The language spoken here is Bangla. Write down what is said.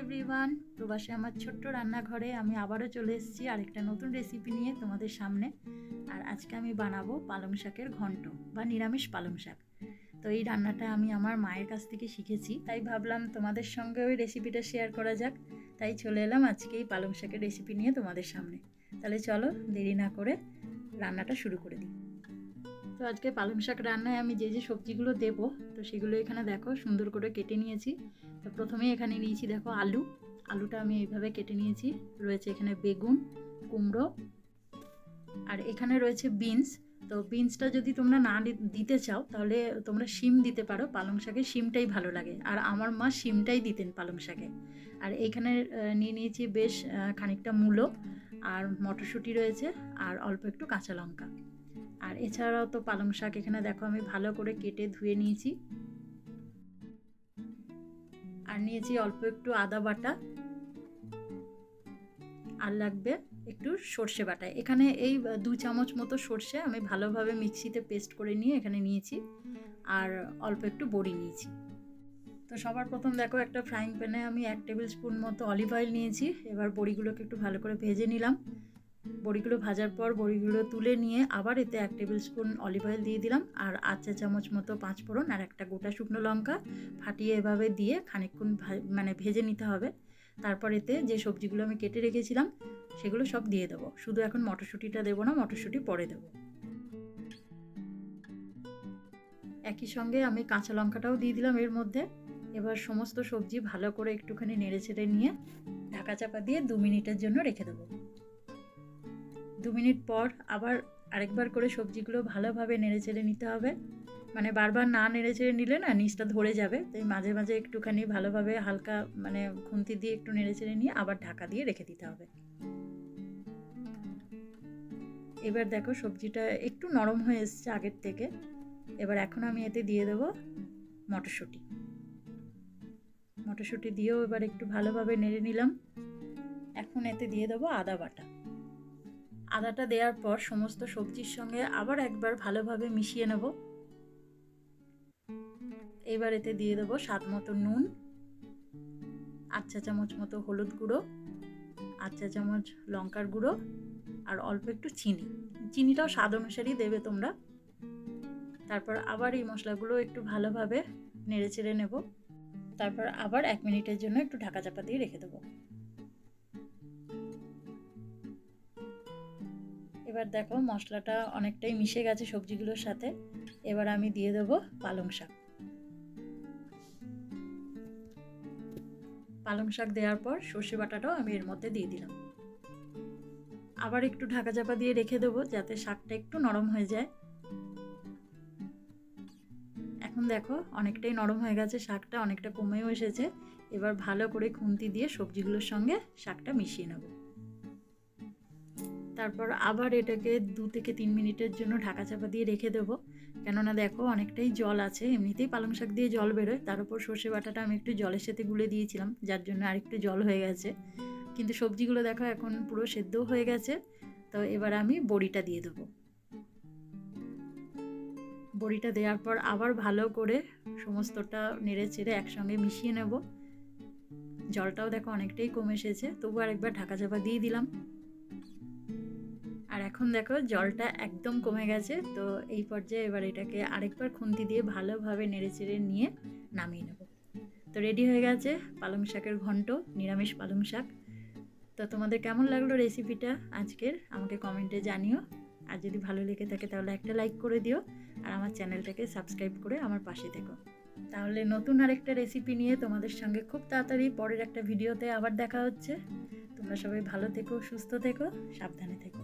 এভরিওয়ান, প্রবাসে আমার ছোট্ট রান্নাঘরে আমি আবারও চলে এসেছি আরেকটা নতুন রেসিপি নিয়ে তোমাদের সামনে। আর আজকে আমি বানাবো পালং শাকের ঘন্ট বা নিরামিষ পালং শাক। তো এই রান্নাটা আমি আমার মায়ের কাছ থেকে শিখেছি, তাই ভাবলাম তোমাদের সঙ্গে ওই রেসিপিটা শেয়ার করা যাক। তাই চলে এলাম আজকে এই পালং শাকের রেসিপি নিয়ে তোমাদের সামনে। তাহলে চলো দেরি না করে রান্নাটা শুরু করে দিই। তো আজকে পালং শাক রান্নায় আমি যে সবজিগুলো দেবো, তো সেগুলো এখানে দেখো সুন্দর করে কেটে নিয়েছি। তো প্রথমেই এখানে নিয়েছি দেখো আলুটা আমি এইভাবে কেটে নিয়েছি। রয়েছে এখানে বেগুন, কুমড়ো, আর এখানে রয়েছে বিনস। তো বিনসটা যদি তোমরা না দিতে চাও তাহলে তোমরা শিম দিতে পারো, পালং শাকে শিমটাই ভালো লাগে, আর আমার মা শিমটাই দিতেন পালং শাকে। আর এইখানে নিয়ে নিয়েছি বেশ খানিকটা মূলো, আর মটরশুঁটি রয়েছে, আর অল্প একটু কাঁচা লঙ্কা। আর এছাড়াও তো পালং শাক এখানে দেখো আমি ভালো করে কেটে ধুয়ে নিয়েছি। আর নিয়েছি অল্প একটু আদা বাটা, আর লাগবে একটু সর্ষে বাটা। এখানে এই 2 চামচ মতো সর্ষে আমি ভালোভাবে মিক্সিতে পেস্ট করে নিয়ে এখানে নিয়েছি, আর অল্প একটু বড়ি নিয়েছি। তো সবার প্রথম দেখো একটা ফ্রাইং প্যানে আমি 1 টেবিল স্পুন মতো অলিভ অয়েল নিয়েছি। এবার বড়িগুলোকে একটু ভালো করে ভেজে নিলাম। বড়িগুলো ভাজার পর বড়িগুলো তুলে নিয়ে আবার এতে 1 টেবিল স্পুন অলিভ অয়েল দিয়ে দিলাম, আর 1 চা চামচ মতো 5 ফোড়ন আর একটা গোটা শুকনো লঙ্কা ফাটিয়ে এভাবে দিয়ে খানিকক্ষণ ভেজে নিতে হবে। তারপর এতে যে সবজিগুলো আমি কেটে রেখেছিলাম সেগুলো সব দিয়ে দেবো। শুধু এখন মটরশুঁটিটা দেবো না, মটরশুঁটি পরে দেবো। একই সঙ্গে আমি কাঁচা লঙ্কাটাও দিয়ে দিলাম এর মধ্যে। এবার সমস্ত সবজি ভালো করে একটুখানি নেড়ে ছেড়ে নিয়ে ঢাকা চাপা দিয়ে 2 মিনিটের জন্য রেখে দেবো। 2 মিনিট পর আবার আরেকবার করে সবজিগুলো ভালোভাবে নেড়ে চেড়ে নিতে হবে। বারবার না নেড়ে চেড়ে নিলে না নিচটা ধরে যাবে, তাই মাঝে মাঝে একটুখানি ভালোভাবে হালকা খুন্তি দিয়ে একটু নেড়ে চেড়ে নিয়ে আবার ঢাকা দিয়ে রেখে দিতে হবে। এবার দেখো সবজিটা একটু নরম হয়ে এসছে আগের থেকে। এবার এখন আমি এতে দিয়ে দেবো মটরশুঁটি দিয়েও এবার একটু ভালোভাবে নেড়ে নিলাম। এখন এতে দিয়ে দেবো আদা বাটা। আদাটা দেওয়ার পর সমস্ত সবজির সঙ্গে আবার একবার ভালোভাবে মিশিয়ে নেব। এবার এতে দিয়ে দেবো স্বাদ মতো নুন, 8 চা চামচ মতো হলুদ গুঁড়ো, 8 চা চামচ লঙ্কার গুঁড়ো, আর অল্প একটু চিনিটাও স্বাদ অনুসারেই দেবে তোমরা। তারপর আবার এই মশলাগুলো একটু ভালোভাবে নেড়ে চেড়ে নেব। তারপর আবার 1 মিনিটের জন্য একটু ঢাকা চাপা দিয়ে রেখে দেবো। এবার দেখো মশলাটা অনেকটাই মিশে গেছে সবজিগুলোর সাথে। এবার আমি দিয়ে দেবো পালং শাক দেওয়ার পর সর্ষে বাটাটাও আমি এর মধ্যে দিয়ে দিলাম। আবার একটু ঢাকা চাপা দিয়ে রেখে দেবো যাতে শাকটা একটু নরম হয়ে যায়। এখন দেখো অনেকটাই নরম হয়ে গেছে, শাকটা অনেকটা কমেও এসেছে। এবার ভালো করে খুন্তি দিয়ে সবজিগুলোর সঙ্গে শাকটা মিশিয়ে নেব। তারপর আবার এটাকে 2 থেকে 3 মিনিটের জন্য ঢাকা চাপা দিয়ে রেখে দেবো। কেননা দেখো অনেকটাই জল আছে, এমনিতেই পালং শাক দিয়ে জল বেরোয়, তার উপর সর্ষে বাটাটা আমি একটু জলের সাথে গুলে দিয়েছিলাম, যার জন্য আরেকটু জল হয়ে গেছে। কিন্তু সবজিগুলো দেখো এখন পুরো সেদ্ধ হয়ে গেছে। তো এবার আমি বড়িটা দিয়ে দেবো। বড়িটা দেওয়ার পর আবার ভালো করে সমস্তটা নেড়ে চেড়ে একসঙ্গে মিশিয়ে নেব। জলটাও দেখো অনেকটাই কমে এসেছে, তবু আরেকবার ঢাকা চাপা দিয়ে দিলাম। আর এখন দেখো জলটা একদম কমে গেছে। তো এই পর্যায়ে এবার এটাকে আরেকবার খুন্তি দিয়ে ভালোভাবে নেড়ে চেড়ে নিয়ে নামিয়ে নেব। তো রেডি হয়ে গেছে পালং শাকের ঘন্ট, নিরামিষ পালং শাক। তো তোমাদের কেমন লাগলো রেসিপিটা আজকের আমাকে কমেন্টে জানিও। আর যদি ভালো লেগে থাকে তাহলে একটা লাইক করে দিও, আর আমার চ্যানেলটাকে সাবস্ক্রাইব করে আমার পাশে থেকো। তাহলে নতুন আরেকটা রেসিপি নিয়ে তোমাদের সঙ্গে খুব তাড়াতাড়ি পরের একটা ভিডিওতে আবার দেখা হচ্ছে। তোমরা সবাই ভালো থেকো, সুস্থ থেকো, সাবধানে থেকো।